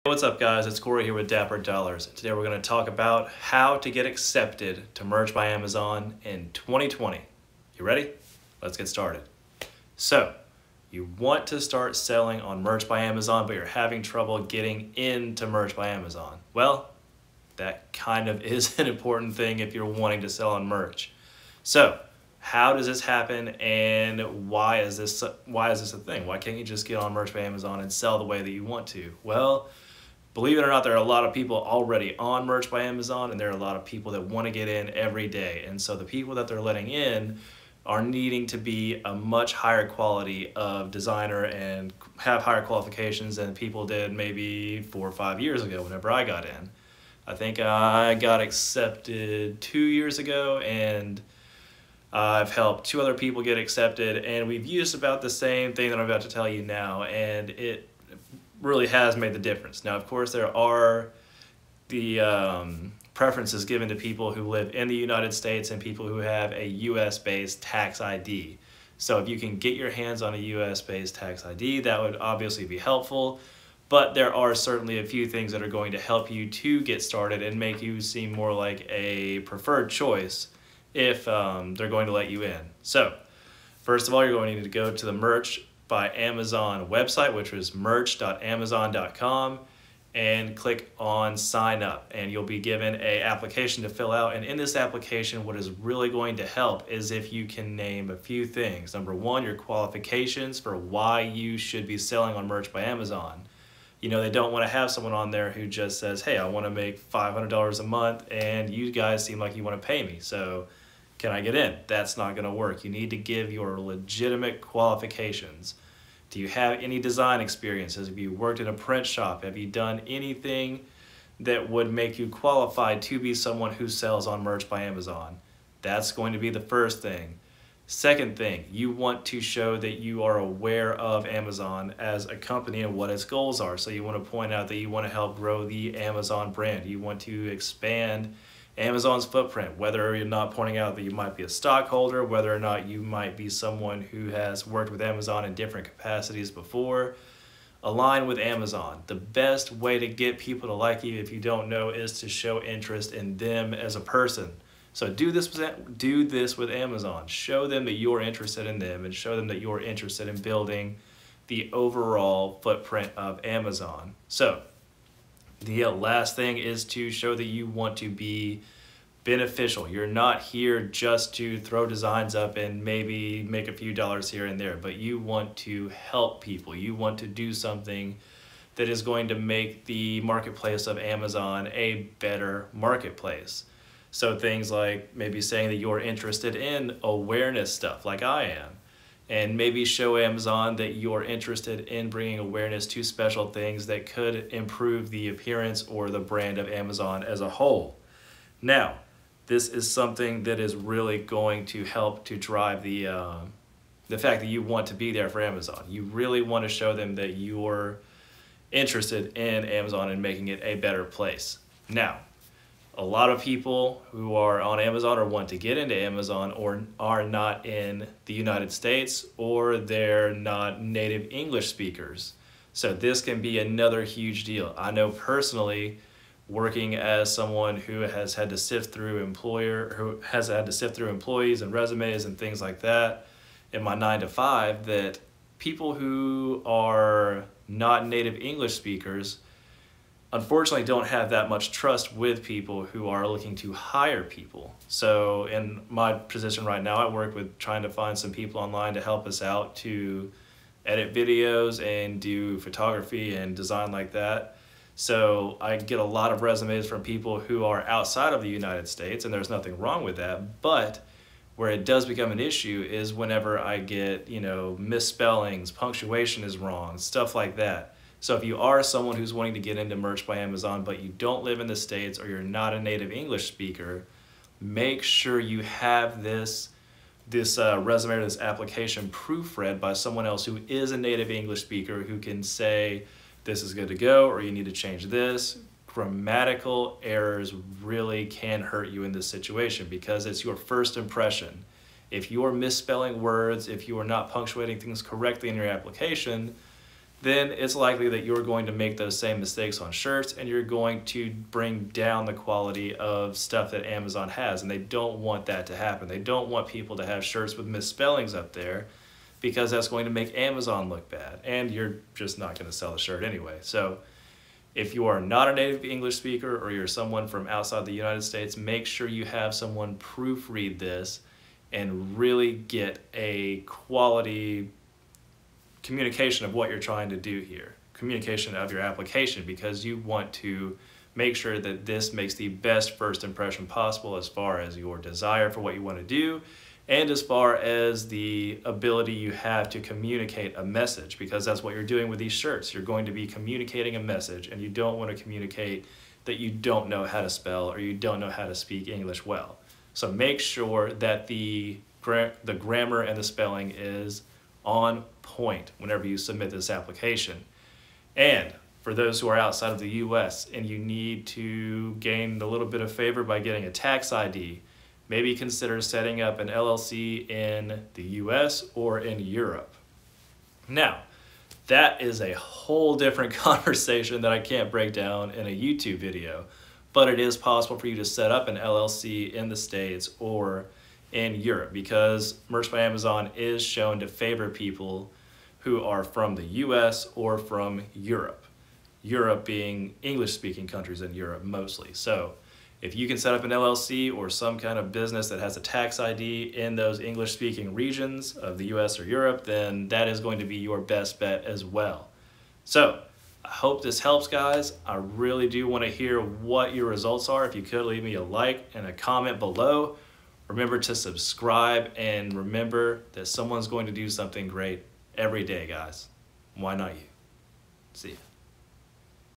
What's up guys, it's Corey here with Dapper Dollars. Today we're going to talk about how to get accepted to Merch by Amazon in 2020. You ready? Let's get started. So, you want to start selling on Merch by Amazon, but you're having trouble getting into Merch by Amazon. Well, that kind of is an important thing if you're wanting to sell on merch. So, how does this happen and why is this a thing? Why can't you just get on Merch by Amazon and sell the way that you want to? Well, believe it or not, there are a lot of people already on Merch by Amazon, and there are a lot of people that want to get in every day. And so the people that they're letting in are needing to be a much higher quality of designer and have higher qualifications than people did maybe 4 or 5 years ago whenever I got in. I think I got accepted 2 years ago, and I've helped 2 other people get accepted, and we've used about the same thing that I'm about to tell you now, and it really has made the difference. Now, of course, there are the preferences given to people who live in the United States and people who have a US-based tax ID. So if you can get your hands on a US-based tax ID, that would obviously be helpful. But there are certainly a few things that are going to help you to get started and make you seem more like a preferred choice if they're going to let you in. So, first of all, you're going to need to go to the Merch by Amazon website, which is merch.amazon.com, and click on sign up, and you'll be given an application to fill out. And in this application, what is really going to help is if you can name a few things. Number one, your qualifications for why you should be selling on Merch by Amazon. You know, they don't want to have someone on there who just says, hey, I want to make $500 a month and you guys seem like you want to pay me, so can I get in? That's not going to work. You need to give your legitimate qualifications. Do you have any design experiences? Have you worked in a print shop? Have you done anything that would make you qualified to be someone who sells on Merch by Amazon? That's going to be the first thing. Second thing, you want to show that you are aware of Amazon as a company and what its goals are. So you want to point out that you want to help grow the Amazon brand. You want to expand Amazon's footprint, whether you're not pointing out that you might be a stockholder, whether or not you might be someone who has worked with Amazon in different capacities before. Align with Amazon. The best way to get people to like you, if you don't know, is to show interest in them as a person. So do this with Amazon. Show them that you're interested in them and show them that you're interested in building the overall footprint of Amazon. So the last thing is to show that you want to be beneficial. You're not here just to throw designs up and maybe make a few dollars here and there, but you want to help people. You want to do something that is going to make the marketplace of Amazon a better marketplace. So things like maybe saying that you're interested in awareness stuff like I am, and maybe show Amazon that you're interested in bringing awareness to special things that could improve the appearance or the brand of Amazon as a whole. Now, this is something that is really going to help to drive the fact that you want to be there for Amazon. You really want to show them that you're interested in Amazon and making it a better place. Now, a lot of people who are on Amazon or want to get into Amazon or are not in the United States, or they're not native English speakers. So this can be another huge deal. I know personally, working as someone who has had to sift through employees and resumes and things like that in my 9-to-5, that people who are not native English speakers unfortunately don't have that much trust with people who are looking to hire people. So in my position right now, I work with trying to find some people online to help us out to edit videos and do photography and design like that. So I get a lot of resumes from people who are outside of the United States, and there's nothing wrong with that, but where it does become an issue is whenever I get, misspellings, punctuation is wrong, stuff like that. So if you are someone who's wanting to get into Merch by Amazon, but you don't live in the States or you're not a native English speaker, make sure you have this resume or this application proofread by someone else who is a native English speaker who can say, this is good to go, or you need to change this. Grammatical errors really can hurt you in this situation because it's your first impression. If you're misspelling words, if you are not punctuating things correctly in your application, then it's likely that you're going to make those same mistakes on shirts, and you're going to bring down the quality of stuff that Amazon has, and they don't want that to happen. They don't want people to have shirts with misspellings up there, because that's going to make Amazon look bad, and you're just not going to sell the shirt anyway. So if you are not a native English speaker, or you're someone from outside the United States, make sure you have someone proofread this and really get a quality communication of what you're trying to do here, communication of your application, because you want to make sure that this makes the best first impression possible as far as your desire for what you want to do, and as far as the ability you have to communicate a message, because that's what you're doing with these shirts. You're going to be communicating a message, and you don't want to communicate that you don't know how to spell or you don't know how to speak English well. So make sure that the grammar and the spelling is on point whenever you submit this application. And for those who are outside of the US and you need to gain a little bit of favor by getting a tax ID, maybe consider setting up an LLC in the US or in Europe. Now, that is a whole different conversation that I can't break down in a YouTube video, but it is possible for you to set up an LLC in the States or in Europe, because Merch by Amazon is shown to favor people who are from the US or from Europe. Europe being English-speaking countries in Europe mostly. So if you can set up an LLC or some kind of business that has a tax ID in those English-speaking regions of the US or Europe, then that is going to be your best bet as well. So I hope this helps, guys. I really do want to hear what your results are. If you could, leave me a like and a comment below. Remember to subscribe, and remember that someone's going to do something great every day, guys. Why not you? See ya.